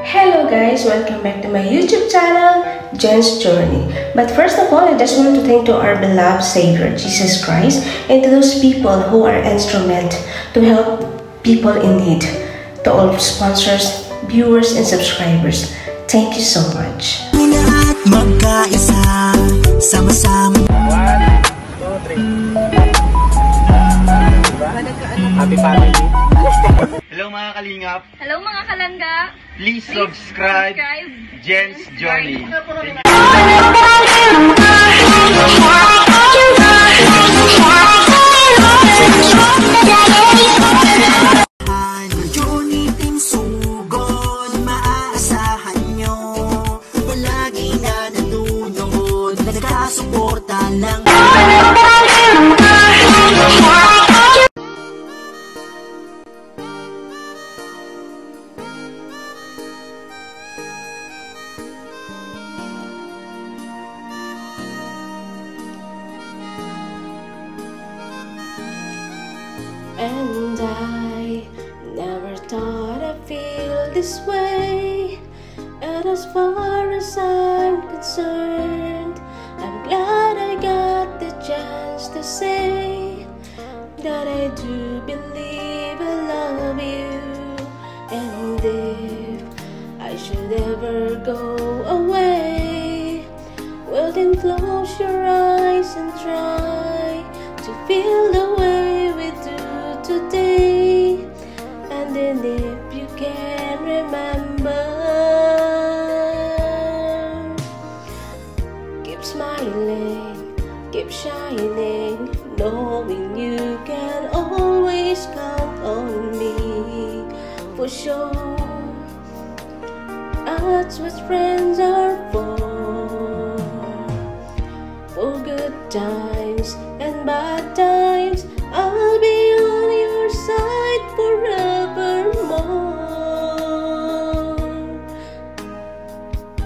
Hello guys, welcome back to my YouTube channel, Jen's Journey. But first of all, I just want to thank to our beloved Savior, Jesus Christ, and to those people who are instrument to help people in need. To all sponsors, viewers, and subscribers, thank you so much. Happy family. Hello mga kalingap. Hello mga kalangga. Please subscribe Jen's Journey. Journey Team Sugod, maaasahan nyo. Palagi na nanonood, nagkasuporta lang. And I never thought I'd feel this way. And as far as I'm concerned, I'm glad I got the chance to say that I do believe I love you. And if I should ever go away, well then close your eyes and try to feel the way we do today. And then if you can remember, keep smiling, keep shining, knowing you can always count on me. For sure, that's what friends are for good times and bad times. I'll be on your side forevermore.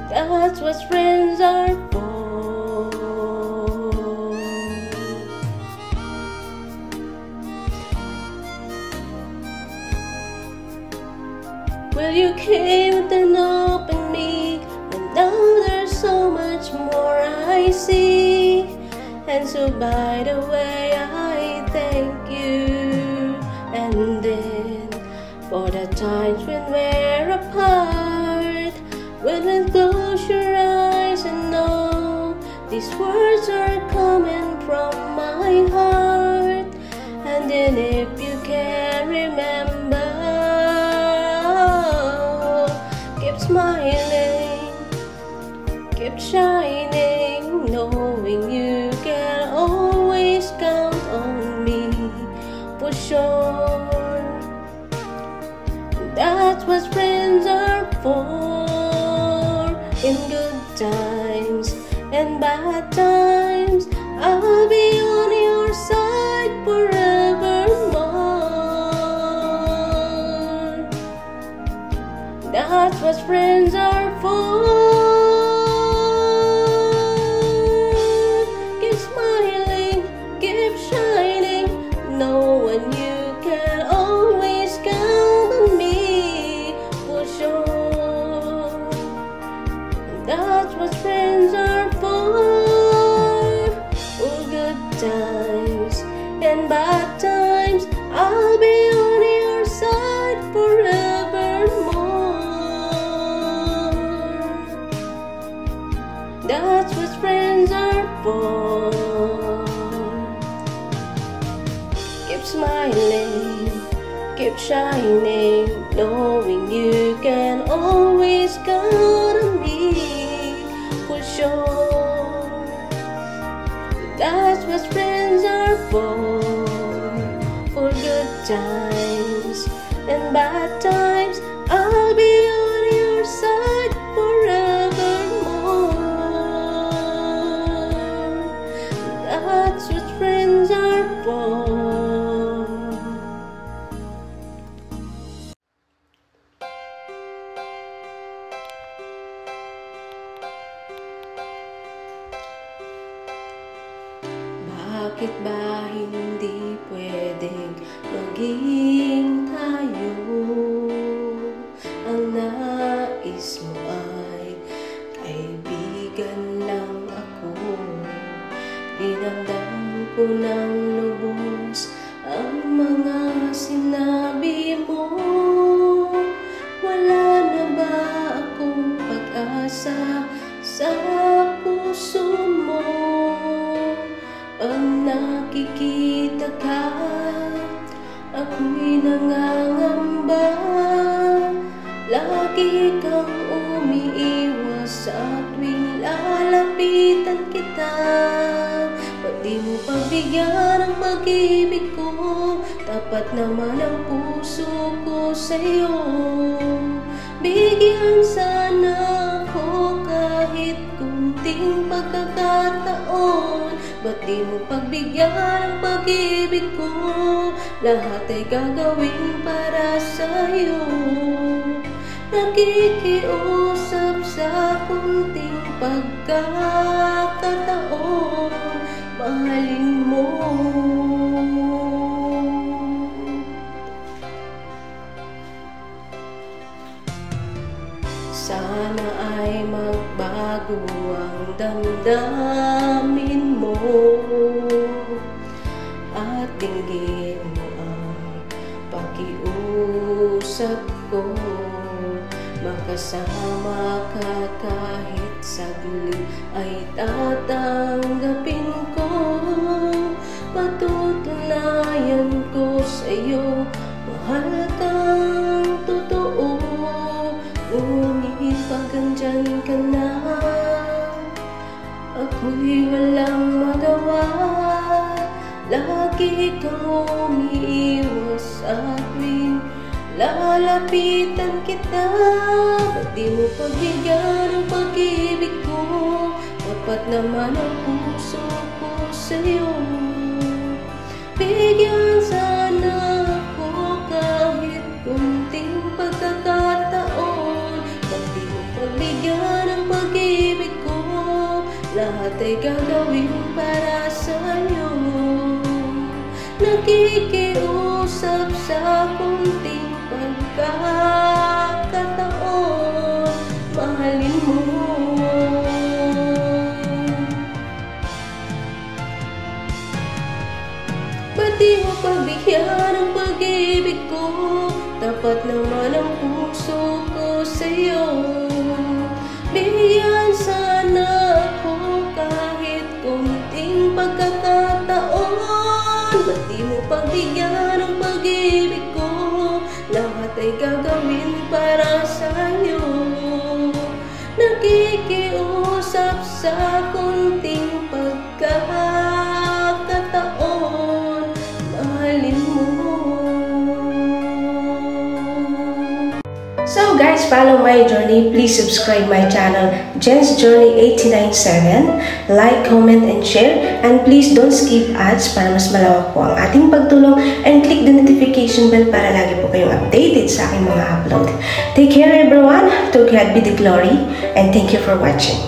That's what friends are for. Well, you came with an open me, and now there's so much more I see. And so by the way, I thank you. And then for the times when we're apart, when we close your eyes and know these words are coming from my heart. And then if you can remember, keep smiling, keep shining, knowing you can always count on me. For sure, that's what friends are for. In good times and bad times, I'll be on your side forevermore. That's what friends are for. Keep smiling, keep shining, knowing you can always count on me. For sure, that's what friends are for good times and bad times. I'll be on your side forevermore. That's what friends are for. Keep smiling, keep shining, knowing you can always count on me. For sure, that's what friends are for good times and bad times. I'll be on your side forevermore. That's what friends are for. Bakit ba hindi pwedeng maging tayo? Ang nais mismo ay kaibigan lang ako. Dinamdam ko ng lubos ang mga sinabi mo. Wala na ba akong pag-asa sa puso mo? Pag nakikita ka, ako'y nangangamba. Lagi kang umiiwas sa tuwing lalapitan kita. Ba't di mo pagbigyan ang pag-ibig ko? Tapat naman ang puso ko sa'yo. Bigyan sana ako kahit kunting pagkakataon. Ba't di mo pagbigyan ang pag-ibig ko? Lahat ay gagawin para sa'yo. Nakikiusap sa kunting pagkakataon, mahalin mo. Sana ay magbago ang damdamin mo at dinggin mo ang pakiusap ko. Makasama ka kahit saglit ay tatanggapin ko. Patutunayan ko sa'yo, mahal kang totoo. Ngunit pag andyan ka na, ako'y walang magawa. Lagi kang umiiwas sa tuwing lalapitan kita. Ba't di mo pagbigyan ang pag-ibig ko? Dapat naman ang puso ko sa'yo. Bigyan sana ako kahit kunting pagkakataon. Ba't di mo pagbigyan ang pag-ibig ko? Lahat ay gagawin para sa'yo. Nakikiusap sa kunting pagkakataon, mahalin mo. Ba't di mo pagbigyan ang pag-ibig ko? Tapat naman ang puso ko sa'yo. Bigyan sana ako kahit kunting pagkakataon. Ba't di mo pagbigyan ang pag-ibig ko? Lahat ay gagawin para sa'yo. Nakikiusap sa kunting pagkakataon, mahalin mo. So guys, follow my journey. Please subscribe my channel, Jen's Journey 897. Like, comment, and share. And please don't skip ads para mas malawak po ang ating pagtulong. And click the notification bell para lagi po kayong updated sa aking mga upload. Take care everyone. To God be the glory. And thank you for watching.